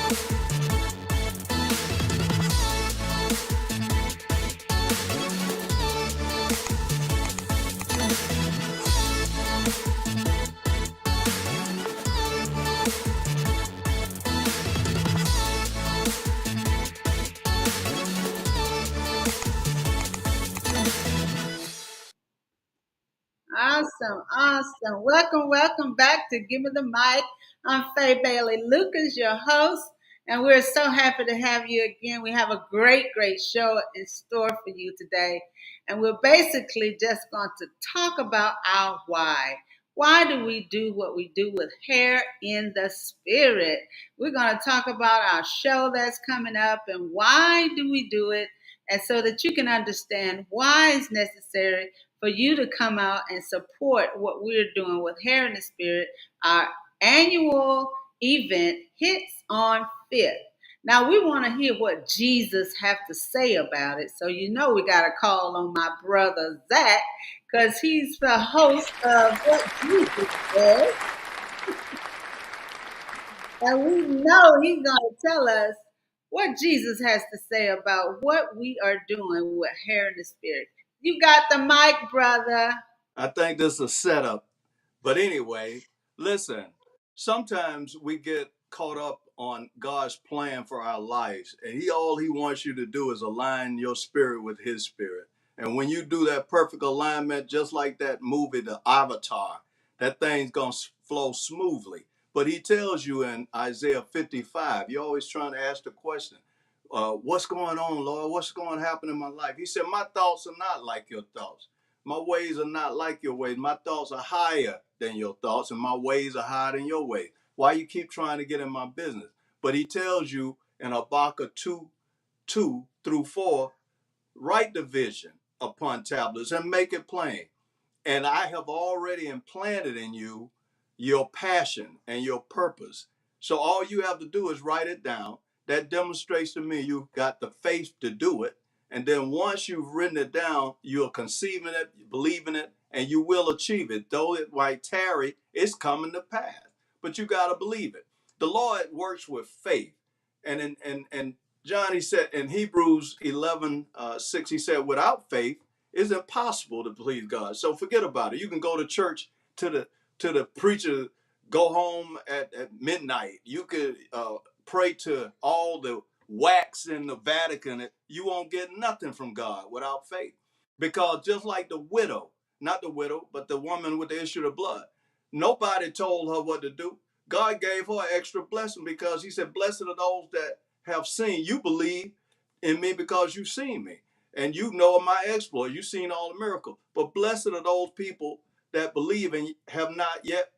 Awesome, awesome. Welcome back to Give Me the Mic. I'm Faye Bailey Lucas, your host, and we're so happy to have you again. We have a great show in store for you today, and we're basically just going to talk about our why. Why do we do what we do with hair in the spirit? We're going to talk about our show that's coming up and why do we do it, and so that you can understand why it's necessary for you to come out and support what we're doing with Hair in the Spirit, our annual event hits on 5th. Now we want to hear what Jesus have to say about it. So you know we got to call on my brother Zach because he's the host of What Jesus Says. And we know he's going to tell us what Jesus has to say about what we are doing with Hair in the Spirit. You got the mic, brother. I think this is a setup. But anyway, listen, sometimes we get caught up on God's plan for our lives, and all he wants you to do is align your spirit with his spirit. And when you do that perfect alignment, just like that movie, The Avatar, that thing's going to flow smoothly. But he tells you in Isaiah 55, you're always trying to ask the question, what's going on, Lord? What's going to happen in my life? He said, my thoughts are not like your thoughts. My ways are not like your ways. My thoughts are higher than your thoughts, and my ways are higher than your ways. Why you keep trying to get in my business? But he tells you in Habakkuk 2:2-4, write the vision upon tablets and make it plain. And I have already implanted in you your passion and your purpose. So all you have to do is write it down. That demonstrates to me you've got the faith to do it. And then once you've written it down, you're conceiving it, you believe in it, and you will achieve it. Though it might tarry, it's coming to pass. But you got to believe it. The Lord works with faith. And in John, he said in Hebrews 11:6, he said, without faith, it's impossible to please God. So forget about it. You can go to church to the preacher, go home at midnight. You could pray to all the wax in the Vatican. You won't get nothing from God without faith. Because just like the widow, not the widow, but the woman with the issue of blood, nobody told her what to do. God gave her an extra blessing because he said, blessed are those that have seen. You believe in me because you've seen me. And you know of my exploit. You've seen all the miracles. But blessed are those people that believe and have not yet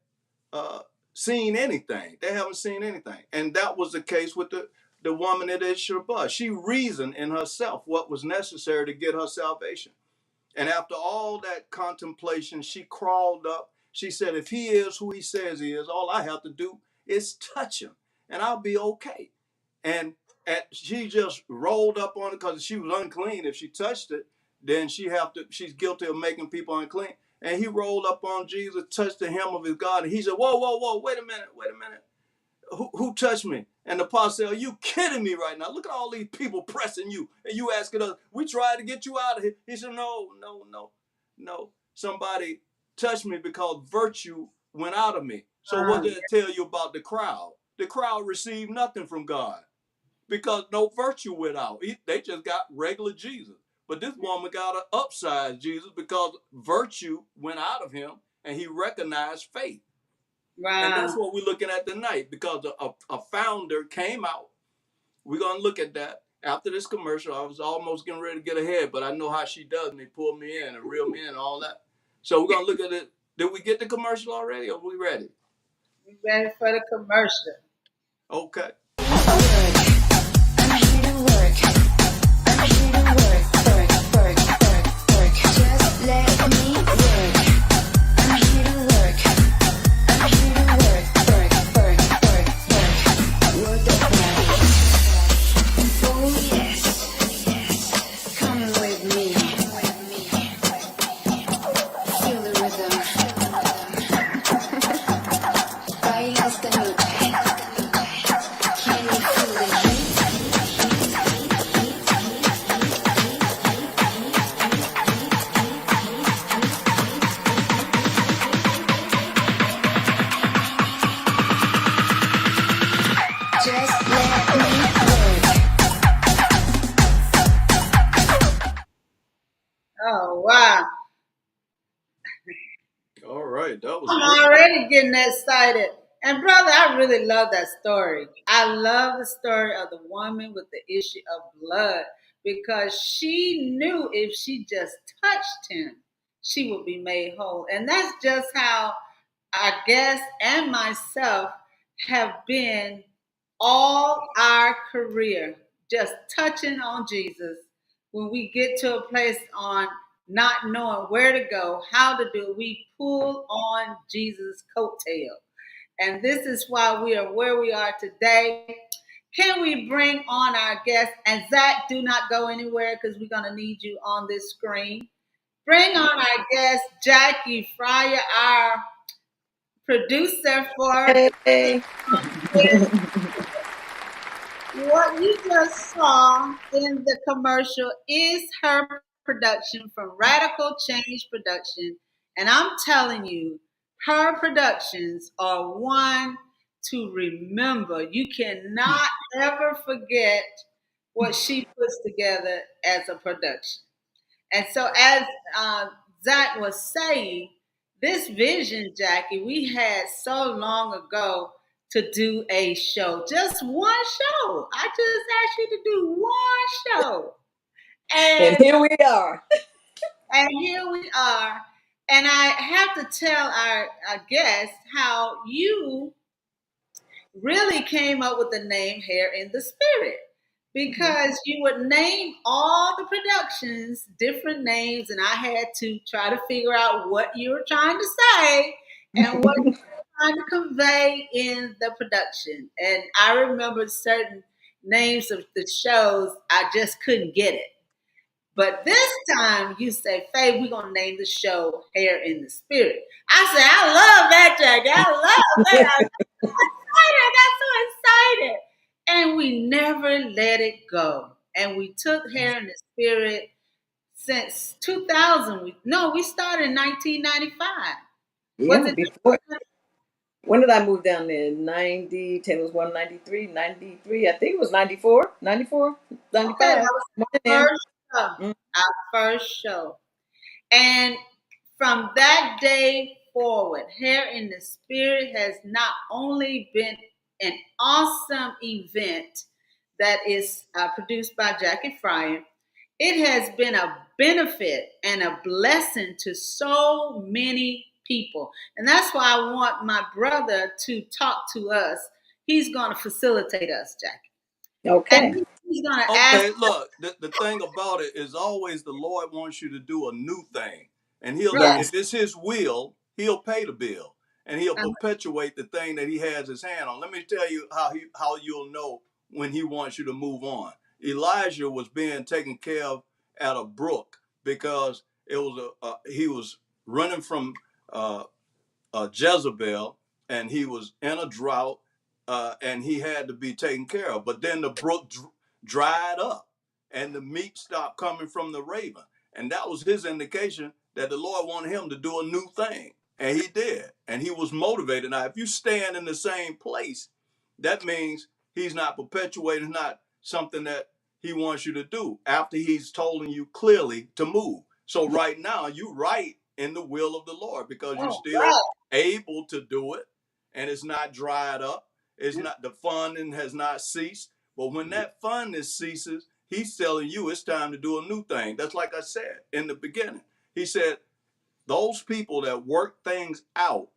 seen anything. They haven't seen anything. And that was the case with the woman at the issue of blood. She reasoned in herself what was necessary to get her salvation. And after all that contemplation, she crawled up. She said, if he is who he says he is, all I have to do is touch him and I'll be okay. And she just rolled up on it because she was unclean. If she touched it, then she's guilty of making people unclean. And he rolled up on Jesus, touched the hem of his garment. And he said, whoa, wait a minute. Who touched me? And the apostle said, are you kidding me right now? Look at all these people pressing you. And you asking us, we tried to get you out of here. He said, no. Somebody touched me because virtue went out of me. So what did it tell you about the crowd? The crowd received nothing from God because no virtue went out. They just got regular Jesus. But this woman got an upsized Jesus because virtue went out of him and he recognized faith. Wow. And that's what we're looking at tonight because a founder came out. We're going to look at that after this commercial. I was almost getting ready to get ahead, but I know how she does me, pull me in and reel me in and all that. So we're going to look at it. Did we get the commercial already or are we ready? We're ready for the commercial. Okay. I'm here to work. I'm here to work. Just let me work. I'm here to work. I'm here to work. Work the body. Oh yes. Come with me. Feel the rhythm. Baila esta noche. All right, that was I'm good. already getting excited. And brother, I really love that story. I love the story of the woman with the issue of blood because she knew if she just touched him, she would be made whole. And that's just how our guests and myself have been all our career, just touching on Jesus. When we get to a place on not knowing where to go, how to do it, we pull on Jesus' coattail. And this is why we are where we are today. Can we bring on our guest? And Zach, do not go anywhere because we're going to need you on this screen. Bring on our guest, Jackie Fryer, our producer for Hey. what you just saw in the commercial is her production from Radical Change Production. And I'm telling you, her productions are one to remember. You cannot ever forget what she puts together as a production. And so, as uh, Zach was saying, this vision, Jackie, we had so long ago to do a show, just one show. I just asked you to do one show, And and here we are. here we are. And I have to tell our guests how you really came up with the name Hair in the Spirit Mhm. because you would name all the productions different names, and I had to try to figure out what you were trying to say and what you were trying to convey in the production. And I remember certain names of the shows, I just couldn't get it. But this time you say, Faye, we're gonna name the show Hair in the Spirit. I said, I love that, Jackie. I love that. I got so excited. And we never let it go. And we took Hair in the Spirit since 2000. We started in 1995. Was Yeah, it before. When did I move down there? 90, 10 was 193, 93. I think it was 94, 94, okay? That 95. was One of our them. first show. Mm. Our first show. And from that day forward, Hair in the Spirit has not only been an awesome event that is produced by Jackie Fryer, it has been a benefit and a blessing to so many people. And that's why I want my brother to talk to us. He's going to facilitate us, Jackie. Okay. And he's going to ask. Okay, look, the thing about it is always the Lord wants you to do a new thing. And he'll, Right. if Yes. it's his will, he'll pay the bill. And he'll Uh, perpetuate the thing that he has his hand on. Let me tell you how you'll know when he wants you to move on. Elijah was being taken care of at a brook because it was he was running from uh, Jezebel, and he was in a drought, and he had to be taken care of. But then the brook dried up, and the meat stopped coming from the raven, and that was his indication that the Lord wanted him to do a new thing, and he did, and he was motivated. Now, if you stand in the same place, that means he's not perpetuating, not something that he wants you to do after he's told you clearly to move. So right now, you right in the will of the Lord because you oh, still right. able to do it, and it's not dried up. It's not, the funding has not ceased. But when that funding ceases, he's telling you it's time to do a new thing. That's like I said in the beginning. He said those people that work things out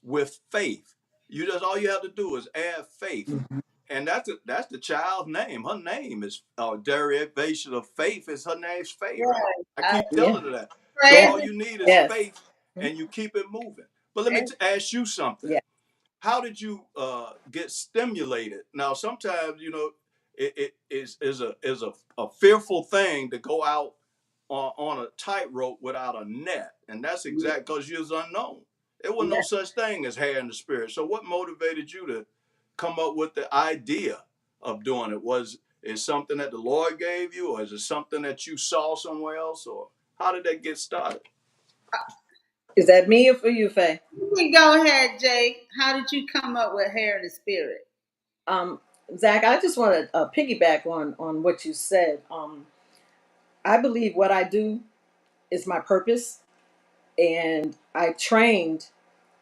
with faith, you just, all you have to do is add faith. Mhm. And that's the child's name. Her name is derivation of faith. Is her name's Faith, right? Right. I I keep Yeah. telling her that. So praise all it. you need is Yes. faith, and you keep it moving. But let me And ask you something. yeah. How did you get stimulated? Now, sometimes it is a fearful thing to go out on a tightrope without a net, and that's exact because you're unknown. There was no Yeah. such thing as hair in the spirit. So, what motivated you to come up with the idea of doing it? Was it something that the Lord gave you, or is it something that you saw somewhere else, or how did that get started? Is that me or for you, Faye? You can go ahead, Jake. How did you come up with Hair in the Spirit? Um, Zach, I just want to piggyback on what you said. I believe what I do is my purpose, And I trained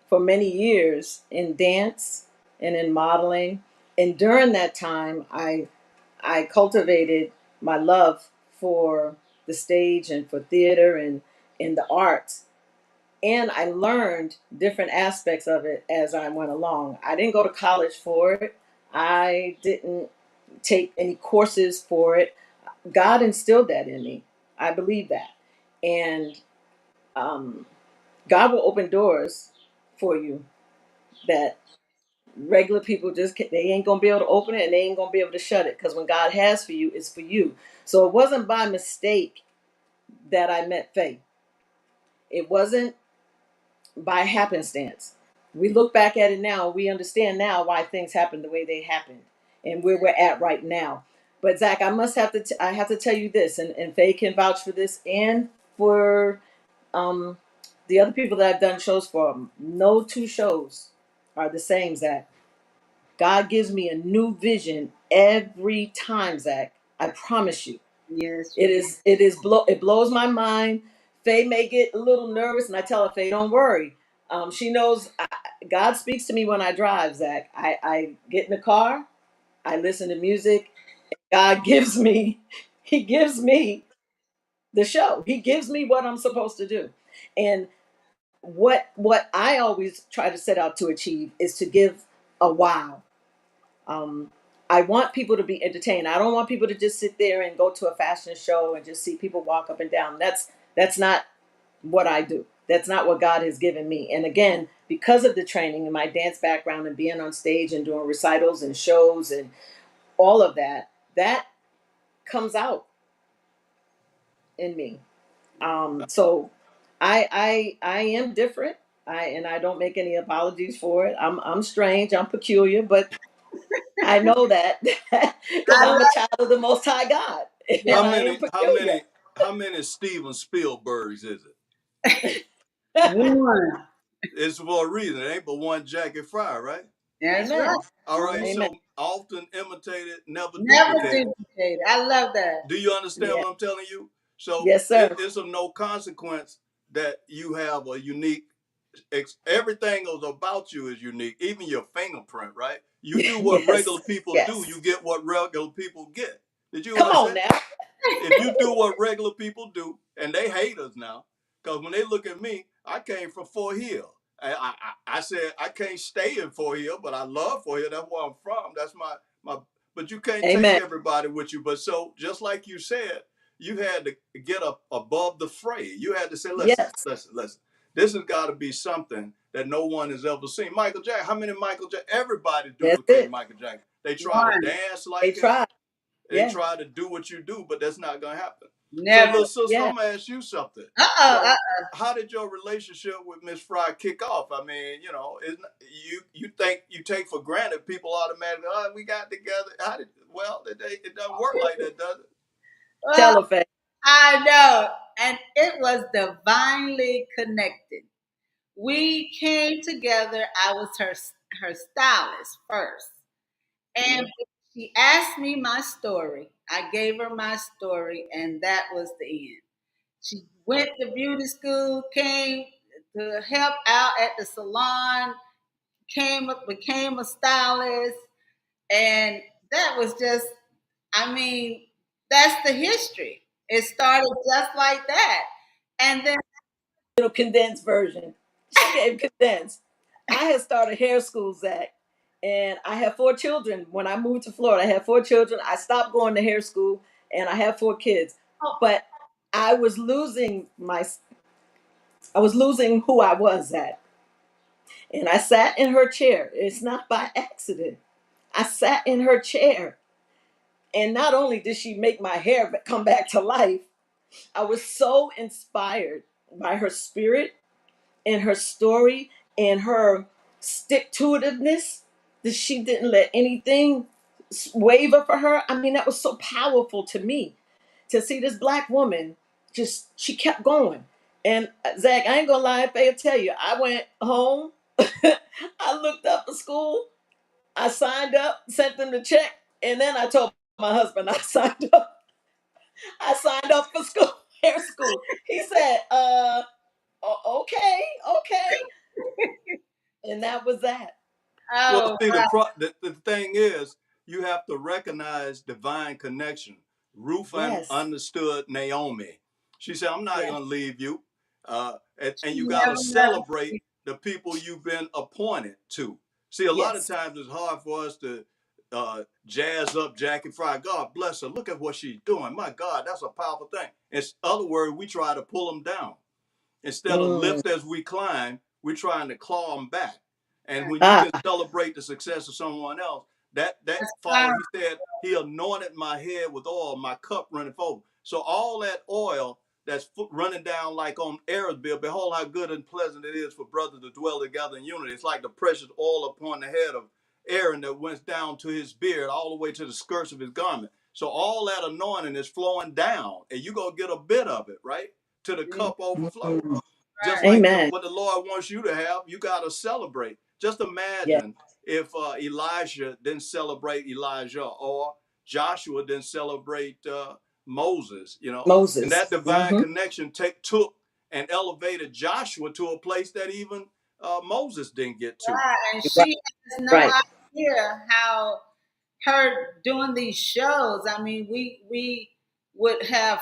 for many years in dance and in modeling. And during that time, I cultivated my love for the stage and for theater and in the arts. And I learned different aspects of it as I went along. I didn't go to college for it. I didn't take any courses for it. God instilled that in me. I believe that. And um, God will open doors for you that regular people they ain't gonna be able to open it and they ain't gonna be able to shut it, because when God has for you, it's for you. So it wasn't by mistake that I met Faith. It wasn't by happenstance. We look back at it now, we understand now why things happened the way they happened and where we're at right now. But Zach, I must have to I have to tell you this, and Faye can vouch for this and for um the other people that I've done shows for. No two shows are the same, Zach. God gives me a new vision every time, Zach. I promise you. Yes, It you is it is blow it blows my mind. Faye may get a little nervous, and I tell her, Faye, don't worry. She knows God speaks to me when I drive, Zach. I get in the car, I listen to music. God gives me, He gives me the show. He gives me what I'm supposed to do. And what I always try to set out to achieve is to give a wow. Um, I want people to be entertained. I don't want people to just sit there and go to a fashion show and just see people walk up and down. That's not what I do. That's not what God has given me. And again, because of the training and my dance background and being on stage and doing recitals and shows and all of that, that comes out in me. So I am different. I don't make any apologies for it. I'm strange. I'm peculiar, but I know that because I I'm a child of the Most High God, love and I am peculiar. How many Steven Spielbergs is it? one. It's for a reason. It ain't but one Jackie Fryer, right? That's right. Amen. All right. One. Amen. So often imitated, never Never duplicated. duplicated. I love that. Do you understand Yeah. what I'm telling you? So Yes, sir. it's of no consequence that you have a unique. Everything is about you is unique, even your fingerprint, right? You do what regular Yes. people do, Yes. you get what regular people get. Did you Come on understand? now. If you do what regular people do, and they hate us now, because when they look at me, I came from Fort Hill. I said I can't stay in Fort Hill, but I love Fort Hill. That's where I'm from. That's my. But you can't take Amen. everybody with you. But so just like you said, you had to get up above the fray. You had to say, listen, Yes. listen, listen. This has got to be something that no one has ever seen. Michael Jackson. How many Michael Jackson? Everybody That's duplicated it. Michael Jackson. They try to One. dance They like him. tried. They Yeah. try to do what you do, but that's not gonna happen. So, Never. little sister, Yeah. I'm gonna ask you something. Uh-oh. So, how did your relationship with Miss Fry kick off? I mean, isn't you think you take for granted people automatically? Oh, we got together. How did? Well, it doesn't work like that, does it? Well, Tell her, Faye. I know. And it was divinely connected. We came together. I was her stylist first. And she asked me my story. I gave her my story, and that was the end. She went to beauty school, came to help out at the salon, became a stylist, and that was just, I mean, that's the history. It started just like that. And then, Little condensed version. She gave condensed. I had started hair school, Zach, and I had 4 children. When I moved to Florida, I had 4 children. I stopped going to hair school, and I had 4 kids. oh, But I was losing I was losing who I was at. And I sat in her chair. It's not by accident. I sat in her chair. And not only did she make my hair come back to life, I was so inspired by her spirit and her story and her stick to itiveness that she didn't let anything waver for her. I mean, that was so powerful to me to see this black woman just, she kept going. And Zach, I ain't gonna lie, if I tell you, I went home, I looked up for school, I signed up, sent them the check, and then I told my husband I signed up for school, hair school. He said, Okay, okay. And that was that. Well, Oh, see, the thing is, you have to recognize divine connection. Ruth Yes, understood Naomi. She said, "I'm not yes. going to leave you," and she you got to never, never. celebrate the people you've been appointed to. See, a lot of Yes. times it's hard for us to jazz up Jackie Fry. God bless her. Look at what she's doing. My God, that's a powerful thing. In other words, we try to pull them down. Instead of Mm. lift as we climb, we're trying to claw them back. And when you Ah, can celebrate the success of someone else, that That's follow, fine. he said, he anointed my head with oil, my cup runneth over. So all that oil that's running down like on Aaron's bill, behold how good and pleasant it is for brothers to dwell together in unity. It's like the precious oil upon the head of Aaron that went down to his beard all the way to the skirts of his garment. So all that anointing is flowing down, and you go get a bit of it, right? To the Mm, cup overflow. mm. Just right. like Amen. what the Lord wants you to have, you got to celebrate. Just Yes. imagine if Elijah didn't celebrate Elijah, or Joshua didn't celebrate Moses, and Moses. that divine Hmm. connection took and elevated Joshua to a place that even Moses didn't get to. Right. And Right. she has no Right. idea how her doing these shows. I mean, we would have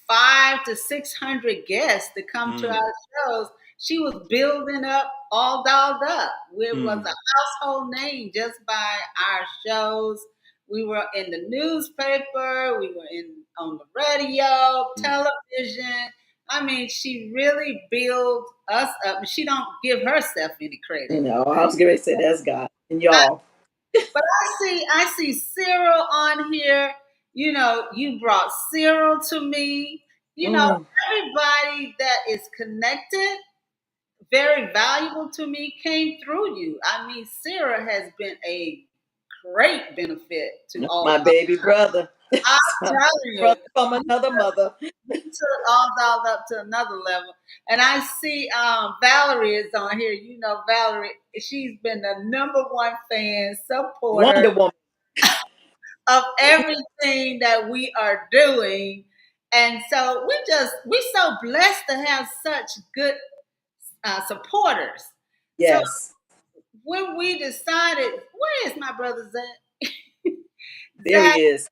500 to 600 guests to come to Mm, our shows. She was building up all dolled up. It was mm, a household name just by our shows. We were in the newspaper. We were in on the radio, mm. television. I mean, she really built us up. She don't give herself any credit. I was going to say that's God and y'all. But I see Cyril on here. You brought Cyril to me. Mm. Everybody that is connected, very valuable to me, came through you. I mean, Cyril has been a great benefit to That's all. my baby brother. I'm My telling brother you, from another mother. you took all dolled up to another level. And I see Valerie is on here. Valerie, she's been the number one fan, supporter Wonder Woman. of everything that we are doing. And so we're so blessed to have such good supporters. So Yes. when we decided, where is my brother Zach? There Zach, he is.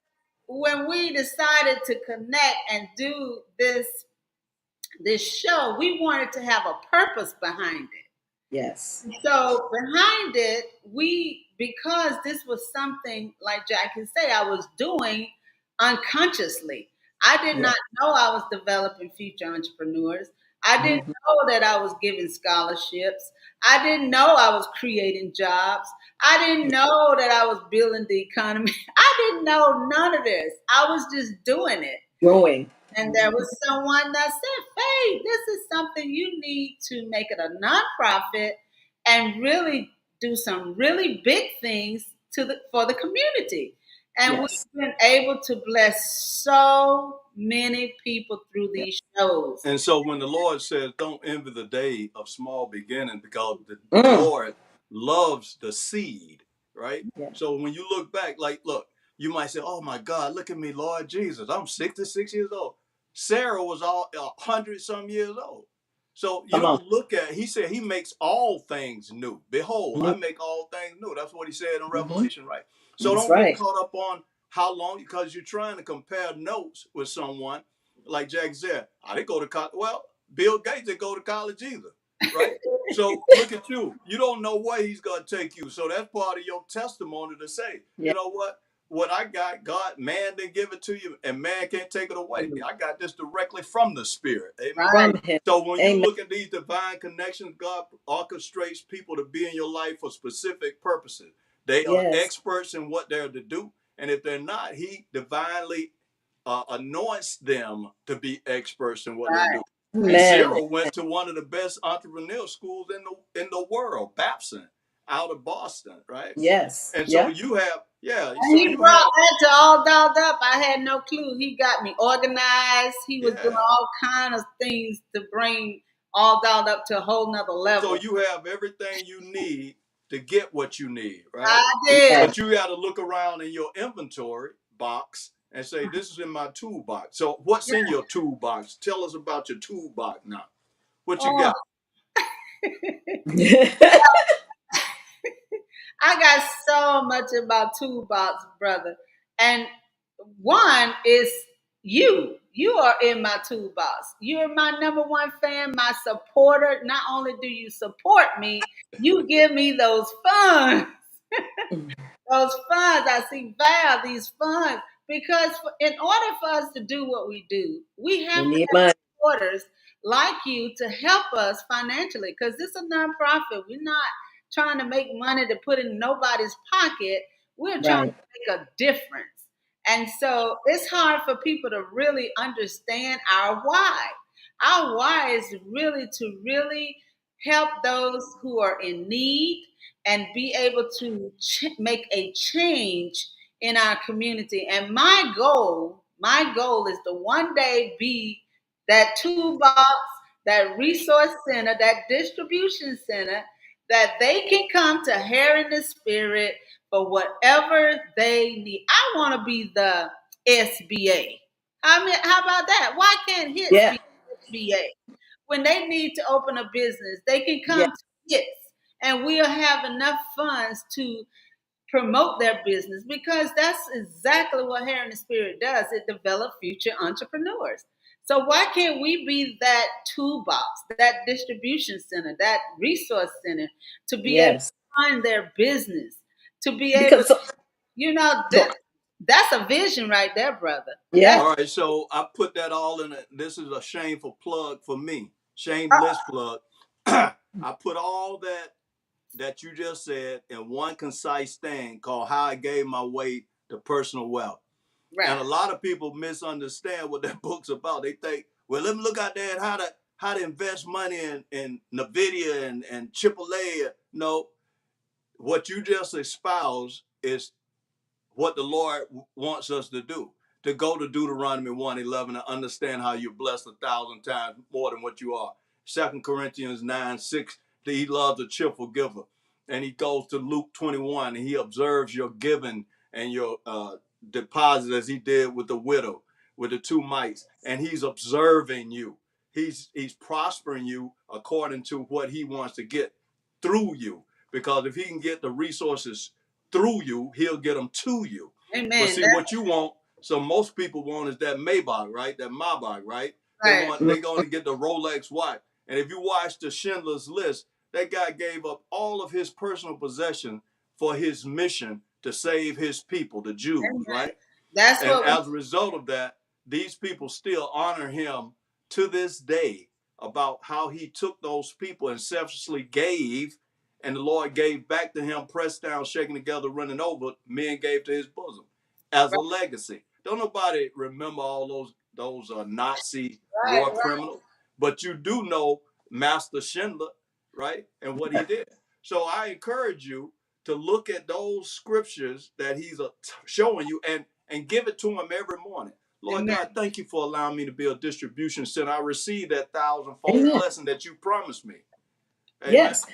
when we decided to connect and do this show, we wanted to have a purpose behind it. Yes. So behind it, because this was something like Jack can say, I was doing unconsciously. I did Yeah. not know I was developing future entrepreneurs. I didn't Hmm. know that I was giving scholarships. I didn't know I was creating jobs. I didn't know that I was building the economy. I didn't know none of this. I was just doing it. Growing. And there was someone that said, "Hey, this is something you need to make it a nonprofit and really do some really big things for the community." And we've Yes. been able to bless so many people through Yeah. these shows. And so when the Lord says, don't envy the day of small beginning, because the Mm. Lord loves the seed, right? Yeah. So when you look back, like, look, you might say, oh my God, look at me, Lord Jesus. I'm 66 years old. Sarah was all 100 some years old. So you Come on. don't look at, he said, he makes all things new. Behold, I New. make all things new. That's what he said in Hmm. Revelation, right? So That's don't get right. caught up on how long, because you're trying to compare notes with someone. Like Jack said, I didn't go to college. Well, Bill Gates didn't go to college either, right? So look at you. You don't know where he's going to take you. So that's part of your testimony to say, Yeah. you know what? What I got, God, man didn't give it to you, and man can't take it away. I got this directly from the Spirit. Amen. Right, From him. So when you Amen. look at these divine connections, God orchestrates people to be in your life for specific purposes. They are Yes. experts in what they're to do. And if they're not, he divinely anoints them to be experts in what they right, do. And Amen. Cyril went to one of the best entrepreneurial schools in the world, Babson, out of Boston, right? Yes. And so Yeah. you have, yeah, and so he you brought have, that to all dolled up. I had no clue. He got me organized. He was doing yeah. all kind of things to bring all dolled up to a whole nother So level. you have everything you need to get what you need, right? I did. Yes. But you got to look around in your inventory box and say, this is in my toolbox. So what's in your toolbox? Tell us about your toolbox now. What you Oh, got? I got so much about toolbox, brother. And one is you. You are in my toolbox. You're my number one fan, my supporter. Not only do you support me, you give me those funds. Those funds, I see Val, these funds, because in order for us to do what we do, we We have to need have money. supporters like you to help us financially, because this is a nonprofit. We're not trying to make money to put in nobody's pocket. We're trying Right. to make a difference. And so it's hard for people to really understand our why. Our why is really to really help those who are in need and be able to make a change in our community. And my goal is to one day be that toolbox, that resource center, that distribution center that they can come to Hair in the Spirit for whatever they need. I want to be the SBA. I mean, how about that? Why can't HITS Yeah. be SBA? When they need to open a business, they can Yeah. come to HITS and we'll have enough funds to promote their business, because that's exactly what Hair in the Spirit does. It develops future entrepreneurs. So why can't we be that toolbox, that distribution center, that resource center to be able Yes. to find their business, to be able, Because so, you know, go. that's a vision right there, brother. That's Yeah. All right, so I put that all in. This is a shameful plug for me, shameless plug. I put all that you just said in one concise thing called "How I Gave My Way to Personal Wealth." right. And a lot of people misunderstand what that book's about. They think, well, let me look out there at how to invest money in Nvidia and AAA. No, what you just espoused is what the Lord wants us to do. To go to Deuteronomy 1:11 and understand how you're blessed 1,000 times more than what you are. 2 Corinthians 9:6, he loves a cheerful giver. And he goes to Luke 21 and he observes your giving and your deposit as he did with the widow, with the two mites. And he's observing you. He's prospering you according to what he wants to get through you. Because if he can get the resources through you, he'll get them to you. But Amen. see, That's what you want, so most people want is that Maybach, right? That Maybach, right? right. They're going to get the Rolex watch. And if you watch the Schindler's List, that guy gave up all of his personal possession for his mission to save his people, the Jews, Amen. right? That's And what we, as a result of that, these people still honor him to this day about how he took those people and selflessly gave, and the Lord gave back to him, pressed down, shaken together, running over, men gave to his bosom as a legacy. Don't nobody remember all those Nazi right, war right. criminals, but you do know Master Schindler, right, and what he did. So I encourage you to look at those scriptures that he's showing you and give it to him every morning. Lord Amen. God, thank you for allowing me to be a distribution center. I receive that thousandfold Amen. blessing that you promised me. Amen. Yes.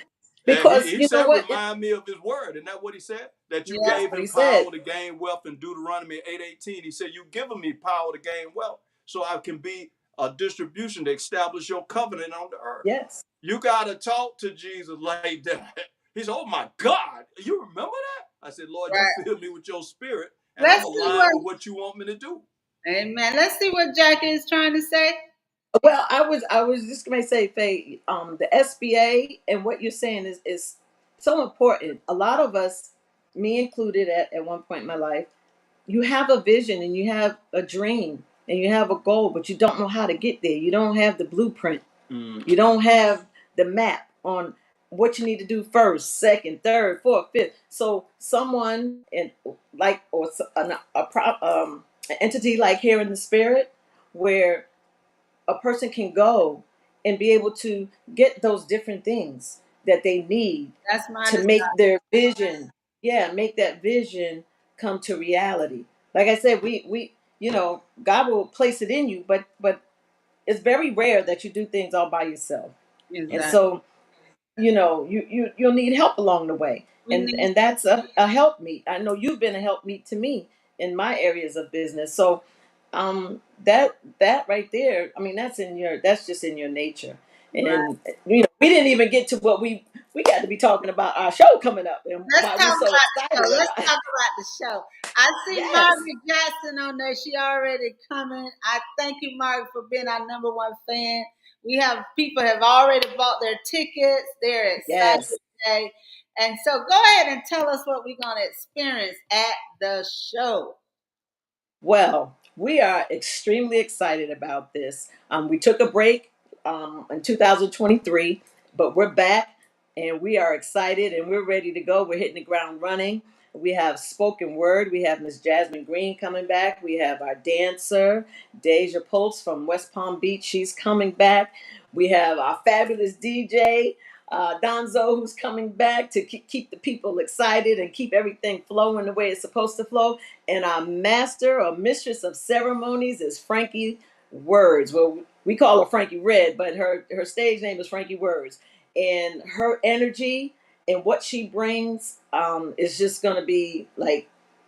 And Because he you know said, what? remind me of his word. Isn't that what he said? That you Yeah. That's gave what he him said. power to gain wealth in Deuteronomy 8:18. He said, you've given me power to gain wealth so I can be a distribution to establish your covenant on the earth. Yes. You got to talk to Jesus like that. He said, oh my God, you remember that? I said, Lord, you Right. fill me with your spirit and I'm Let's see aligned what. with what you want me to do. Amen. Let's see what Jackie is trying to say. Well, I was just gonna say, Faye, the SBA and what you're saying is so important. A lot of us, me included, at one point in my life, you have a vision and you have a dream and you have a goal, but you don't know how to get there. You don't have the blueprint. Mm. You don't have the map on what you need to do first, second, third, fourth, fifth. So someone in like or an entity like Here in the Spirit, where a person can go and be able to get those different things that they need That's my to desire. make their vision, yeah, make that vision come to reality. Like I said, we God will place it in you, but it's very rare that you do things all by yourself. And Exactly. so, you'll need help along the way. We And need. that's a help meet. I know you've been a help meet to me in my areas of business. So that right there, I mean, that's just in your nature. Right. And we didn't even get to what we got to be talking about our show coming up and Let's why talk we so about the show. excited Let's about it. talk about the show. I see Yes, Margaret Jackson on there. She already coming. I thank you, Margaret, for being our number one fan. We have people have already bought their tickets. They're excited yes. today. And so go ahead and tell us what we're gonna experience at the show. Well, we are extremely excited about this. We took a break in 2023, but we're back and we are excited and we're ready to go. We're hitting the ground running. We have spoken word. We have Miss Jasmine Green coming back. We have our dancer, Deja Pulse from West Palm Beach. She's coming back. We have our fabulous DJ, Donzo, who's coming back to keep the people excited and keep everything flowing the way it's supposed to flow. And our master or mistress of ceremonies is Frankie Words. Well, we call her Frankie Red, but her stage name is Frankie Words. And her energy and what she brings is just going to be like,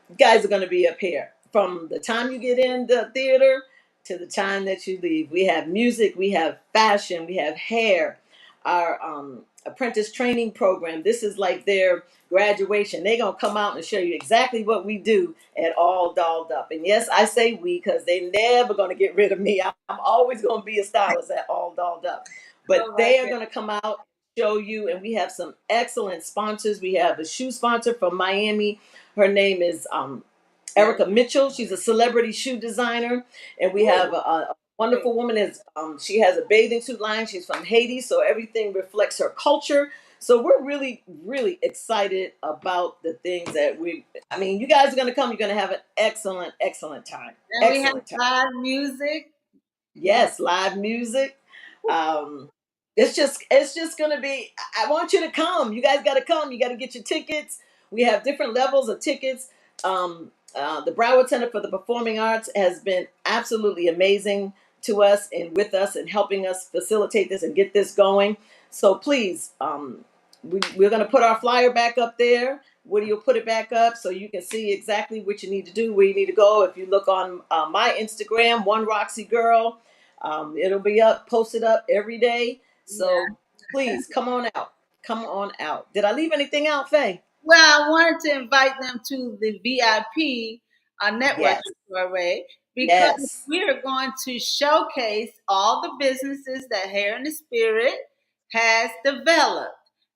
you guys are going to be up here from the time you get in the theater to the time that you leave. We have music, we have fashion, we have hair, our apprentice training program. This is like their graduation. They're going to come out and show you exactly what we do at All Dolled Up. And yes, I say we because they never going to get rid of me. I'm always going to be a stylist at All Dolled Up. Oh But my they are God. going to come out, show you, and we have some excellent sponsors. We have a shoe sponsor from Miami. Her name is Yes. Erica Mitchell. She's a celebrity shoe designer, and we have Ooh, a great. wonderful woman. Is She has a bathing suit line. She's from Haiti, so everything reflects her culture. So we're really, really excited about the things that we. I mean, you guys are going to come. You're going to have an excellent, excellent time. And we have Excellent time. live music. Yeah. Yes, live music. Um, it's just gonna be. I want you to come. You guys got to come. You got to get your tickets. We have different levels of tickets. The Broward Center for the Performing Arts has been absolutely amazing to us and with us and helping us facilitate this and get this going. So please, we're going to put our flyer back up there. Woody will put it back up so you can see exactly what you need to do, where you need to go. If you look on my Instagram, One Roxy Girl, it'll be up, posted up every day. Yeah. So please come on out. Come on out. Did I leave anything out, Faye? Well, I wanted to invite them to the VIP networking Yes. soiree because Yes. we are going to showcase all the businesses that Hair in the Spirit has developed.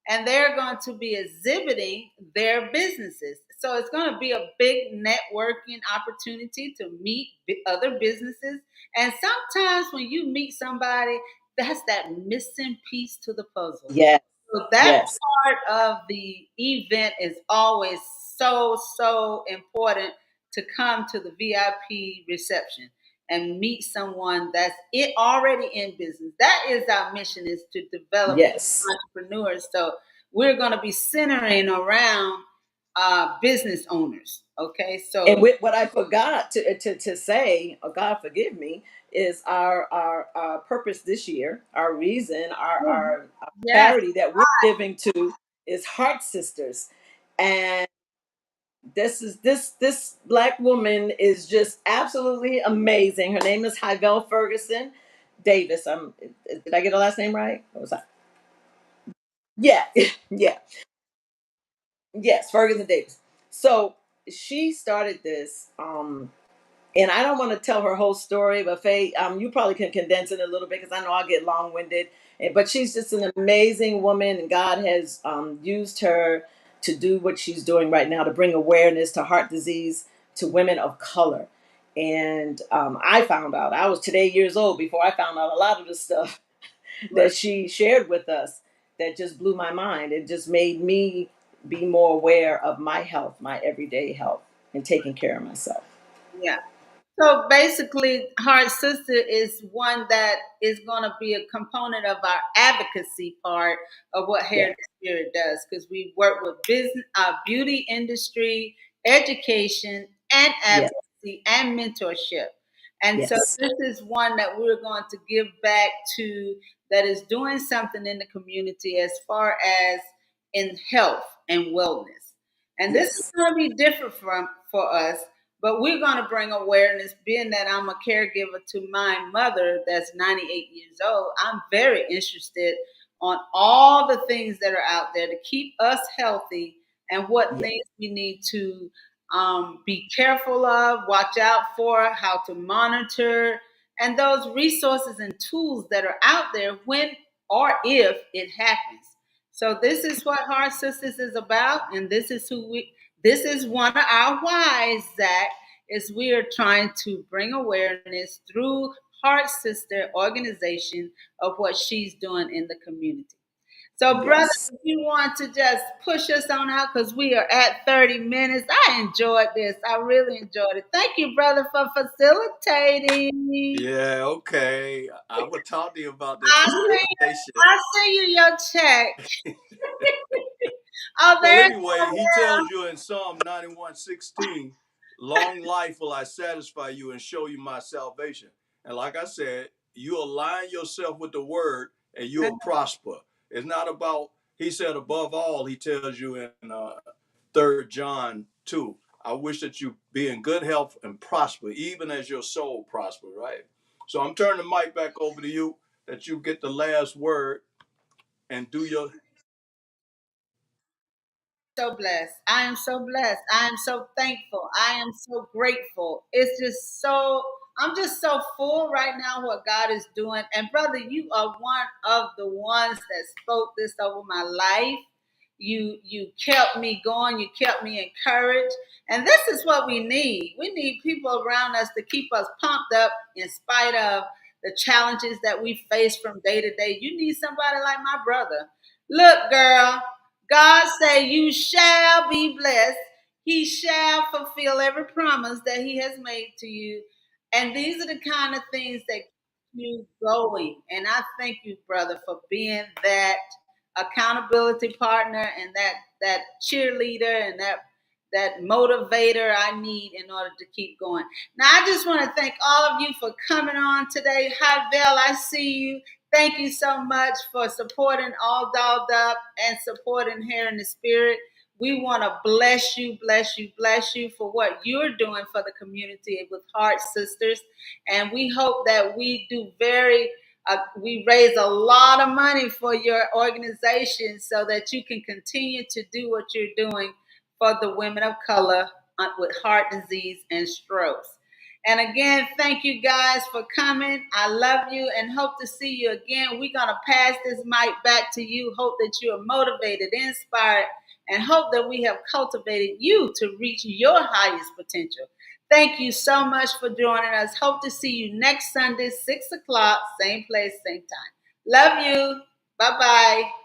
And they're going to be exhibiting their businesses. So it's going to be a big networking opportunity to meet other businesses. And sometimes when you meet somebody, that's that missing piece to the puzzle. Yes. So that Yes. part of the event is always so important to come to the VIP reception and meet someone that's it already in business. That is our mission, is to develop Yes. entrepreneurs. So we're going to be centering around business owners. Okay, And so with what I forgot to say, oh God forgive me, is our purpose this year, our reason, our yes, charity that we're giving to is Heart Sisters. And this black woman is just absolutely amazing. Her name is Hyvelle Ferguson Davis. Did I get her last name right? What was that? Yeah, yeah. Yes, Ferguson Davis. So she started this. And I don't want to tell her whole story, but Faye, you probably can condense it a little bit because I know I'll get long winded. But she's just an amazing woman, and God has used her to do what she's doing right now to bring awareness to heart disease to women of color. And I found out, I was today years old before I found out a lot of the stuff right, that she shared with us that just blew my mind. It just made me be more aware of my health, my everyday health, and taking care of myself. yeah. So basically, Heart Sister is one that is going to be a component of our advocacy part of what Hair Yeah. and Spirit does, because we work with business, beauty industry, education, and Yes. advocacy and mentorship. And so Yes. this is one that we're going to give back to, that is doing something in the community as far as in health and wellness. And this is Yes. going to be different for us, But we're going to bring awareness, being that I'm a caregiver to my mother that's 98 years old. I'm very interested on all the things that are out there to keep us healthy and what Yeah. things we need to be careful of, watch out for, how to monitor, and those resources and tools that are out there when or if it happens. So this is what Heart Sisters is about, and this is one of our whys, Zach, is we are trying to bring awareness through Heart Sister organization of what she's doing in the community. So, brother, Yes. if you want to just push us on out because we are at 30 minutes. I enjoyed this. I really enjoyed it. Thank you, brother, for facilitating. Yeah, okay. I will talk to you about that I see you. facilitation. I see you your check. Oh, Well, there's anyway, he tells you in Psalm 91:16, long life will I satisfy you and show you my salvation. And like I said, you align yourself with the word and you'll prosper. It's not about, he said, above all, he tells you in 3 John 2, I wish that you be in good health and prosper, even as your soul prosper, right? So I'm turning the mic back over to you that you get the last word and do your. so blessed. I am so blessed. I am so thankful. I am so grateful. It's just so, I'm just so full right now what God is doing. And brother, you are one of the ones that spoke this over my life. You kept me going, you kept me encouraged. And this is what we need. We need people around us to keep us pumped up in spite of the challenges that we face from day to day. You need somebody like my brother. Look, girl, God say you shall be blessed. He shall fulfill every promise that he has made to you. And these are the kind of things that keep you going. And I thank you, brother, for being that accountability partner and that cheerleader and that motivator I need in order to keep going. Now, I just want to thank all of you for coming on today. Hi, Vel, I see you. Thank you so much for supporting All Dolled Up and supporting Hair in the Spirit. We want to bless you, bless you, bless you for what you're doing for the community with Heart Sisters. And we hope that we raise a lot of money for your organization so that you can continue to do what you're doing for the women of color with heart disease and strokes. And again, thank you guys for coming. I love you and hope to see you again. We're going to pass this mic back to you. Hope that you are motivated, inspired, and hope that we have cultivated you to reach your highest potential. Thank you so much for joining us. Hope to see you next Sunday, 6 o'clock, same place, same time. Love you. Bye bye.